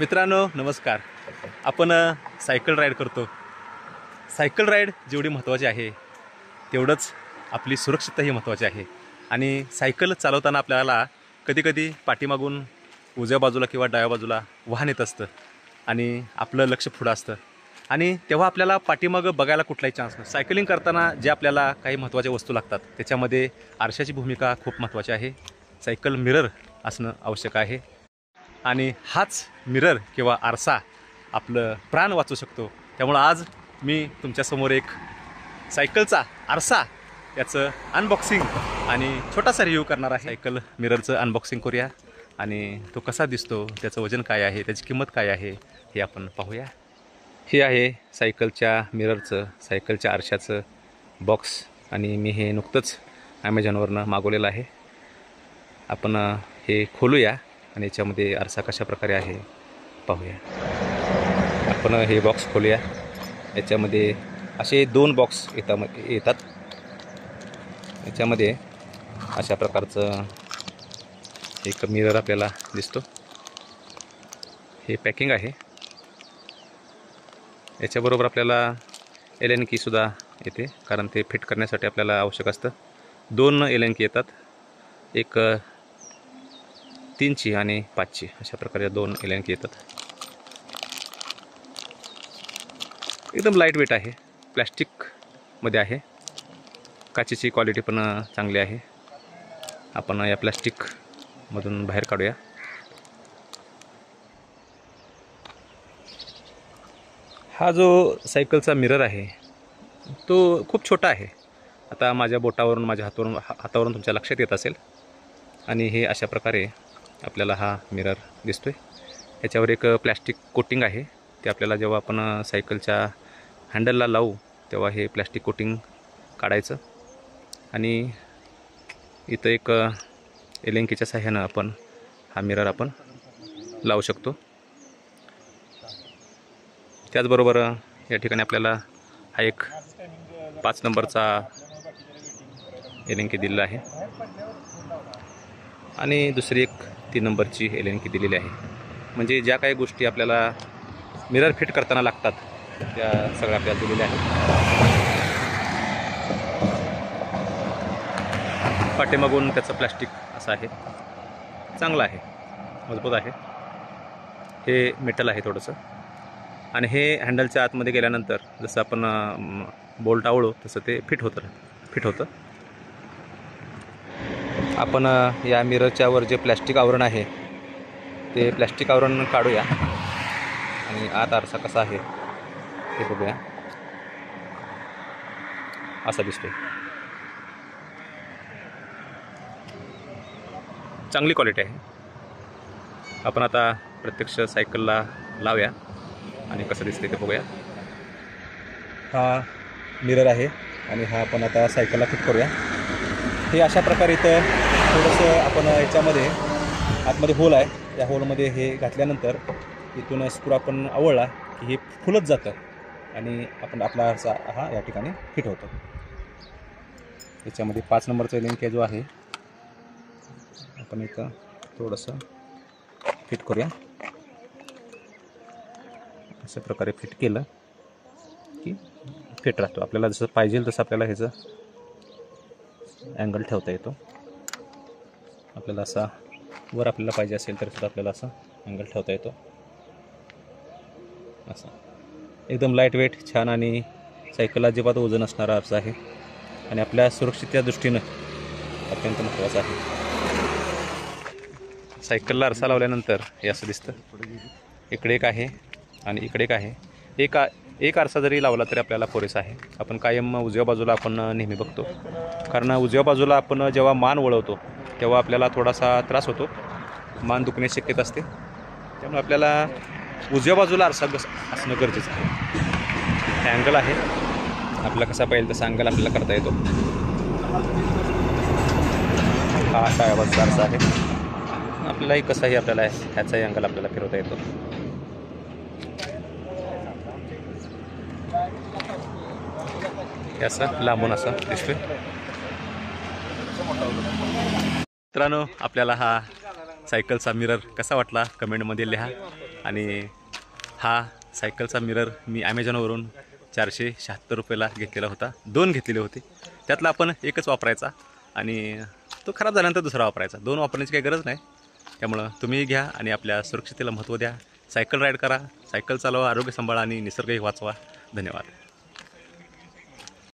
मित्रांनो नमस्कार. आपण सायकल राईड करतो. सायकल राईड जेवढी महत्त्वाची आहे तेवढंच आपली सुरक्षितताही महत्त्वाची आहे. आणि सायकल चालवताना आपल्याला कधीकधी पाठीमागून उजव्या बाजूला किंवा डाव्या बाजूला वाहन येत असतं आणि आपलं लक्ष पुढं असतं आणि तेव्हा आपल्याला पाठीमागं बघायला कुठलाही चान्स नसतो. सायकलिंग करताना जे आपल्याला काही महत्त्वाच्या वस्तू लागतात त्याच्यामध्ये आरशाची भूमिका खूप महत्त्वाची आहे. सायकल मिरर असणं आवश्यक आहे आणि हाच मिरर किंवा आरसा आपलं प्राण वाचू शकतो. त्यामुळं आज मी तुमच्यासमोर एक सायकलचा आरसा याचं अनबॉक्सिंग आणि छोटासा रिव्ह्यू करणार आहे. सायकल मिररचं अनबॉक्सिंग करूया आणि तो कसा दिसतो, त्याचं वजन काय आहे, त्याची किंमत काय आहे हे आपण पाहूया. हे आहे सायकलच्या मिररचं, सायकलच्या आरशाचं बॉक्स आणि मी हे नुकतंच ॲमेझॉनवरनं मागवलेलं आहे. आपण हे खोलूया आणि याच्यामध्ये आरसा कशा प्रकारे आहे पाहूया. आपण हे बॉक्स खोलूया. याच्यामध्ये असे 2 बॉक्स येतात. याच्यामध्ये अशा प्रकारचं एक मिरर आपल्याला दिसतो. हे पॅकिंग आहे. याच्याबरोबर आपल्याला एलन कीसुद्धा येते, कारण ते फिट करण्यासाठी आपल्याला आवश्यक असतं. 2 एलन की येतात, एक 3ची आणि 5ची, अशा प्रकारे 2 एलन की येतात. एकदम लाईट वेट आहे, प्लॅस्टिकमध्ये आहे. काचेची क्वालिटी पण चांगली आहे. आपण या प्लॅस्टिकमधून बाहेर काढूया. हा जो सायकलचा मिरर आहे तो खूप छोटा आहे. आता माझ्या बोटावरून, माझ्या हातावरून तुमच्या लक्षात येत असेल. आणि हे अशा प्रकारे आपल्याला हा मिरर दिसतोय. याच्यावर एक प्लॅस्टिक कोटिंग आहे. ते आपल्याला जेव्हा आपण सायकलच्या हँडलला लावू तेव्हा हे प्लॅस्टिक कोटिंग काढायचं आणि इथं एक एलेंकीच्या साह्यानं आपण हा मिरर आपण लावू शकतो. त्याचबरोबर या ठिकाणी आपल्याला हा एक 5 नंबरचा एलेंकी दिलेला आहे आणि दुसरी एक 3 नंबरची एलेंकी दिलेली आहे. म्हणजे ज्या काही गोष्टी आपल्याला मिरर फिट करताना लागतात त्या सगळ्या आपल्याला दिलेल्या आहेत. पाठीमागून त्याचं प्लॅस्टिक असं आहे, चांगलं आहे, मजबूत आहे. हे मेटल आहे थोडंसं. आणि हे हँडलच्या आतमध्ये गेल्यानंतर जसं आपण बोल्ट आवळू तसं ते फिट होतं. आपण या मिररच्या वर जे प्लॅस्टिक आवरण आहे ते प्लॅस्टिक आवरण काढूया आणि आत आरसा कसा आहे हे बघूया. असा दिसतोय. चांगली क्वालिटी आहे. आपण आता प्रत्यक्ष सायकलला लावूया आणि कसं दिसते ते बघूया. हा मिरर आहे आणि हा आपण आता सायकलला फिट करूया. हे अशा प्रकारे इथं थोडंसं आपण याच्यामध्ये आतमध्ये होल आहे, त्या होलमध्ये हे घातल्यानंतर इथून स्क्रू आपण आवळला की हे फुलत जातं आणि आपण आपला आरसा हा या ठिकाणी फिट होतो. याच्यामध्ये 5 नंबरचा लिंक जो आहे आपण इथं थोडंसं फिट करूया. अशा प्रकारे फिट केलं की फिट राहतो. आपल्याला जसं पाहिजे तसं आपल्याला ह्याचं अँगल ठेवता येतो. आपल्याला असा वर आपल्याला पाहिजे असेल तर सुद्धा आपल्याला असा अँगल ठेवता येतो. असं एकदम लाईट वेट, छान आणि सायकलला अजिबात वजन असणारा आरसा आहे आणि आपल्या सुरक्षिततेच्या दृष्टीनं अत्यंत महत्त्वाचं आहे. सायकलला आरसा लावल्यानंतर हे असं दिसतं. इकडे एक आहे आणि इकडे एक आहे. एक आरसा जरी लावला तरी आपल्याला पुरेसा आहे. आपण कायम उजव्या बाजूला आपण नेहमी बघतो, कारण उजव्या बाजूला आपण जेव्हा मान वळवतो तेव्हा आपल्याला थोडासा त्रास होतो, मान दुखण्याची शक्यता असते. त्यामुळे आपल्याला उजव्या बाजूला आरसा असणं गरजेचं आहे. हे अँगल आहे, आपल्याला कसा पाहिजे तसा अँगल आपल्याला करता येतो. हा डाव्या बाजूचा आरसा आहे. आपल्यालाही कसाही आपल्याला ह्याचाही अँगल आपल्याला फिरवता येतो. असं लांबून असं दिसतोय. मित्रांनो आपल्याला हा सायकलचा मिरर कसा वाटला कमेंटमध्ये लिहा. आणि हा सायकलचा मिरर मी ॲमेझॉनवरून 476 रुपयाला घेतलेला होता. 2 घेतलेले होते, त्यातला आपण एकच वापरायचा आणि तो खराब झाल्यानंतर दुसरा वापरायचा. 2 वापरण्याची काही गरज नाही. त्यामुळं तुम्ही घ्या आणि आपल्या सुरक्षिततेला महत्त्व द्या. सायकल राईड करा, सायकल चालवा, आरोग्य सांभाळा आणि निसर्गही वाचवा. धन्यवाद.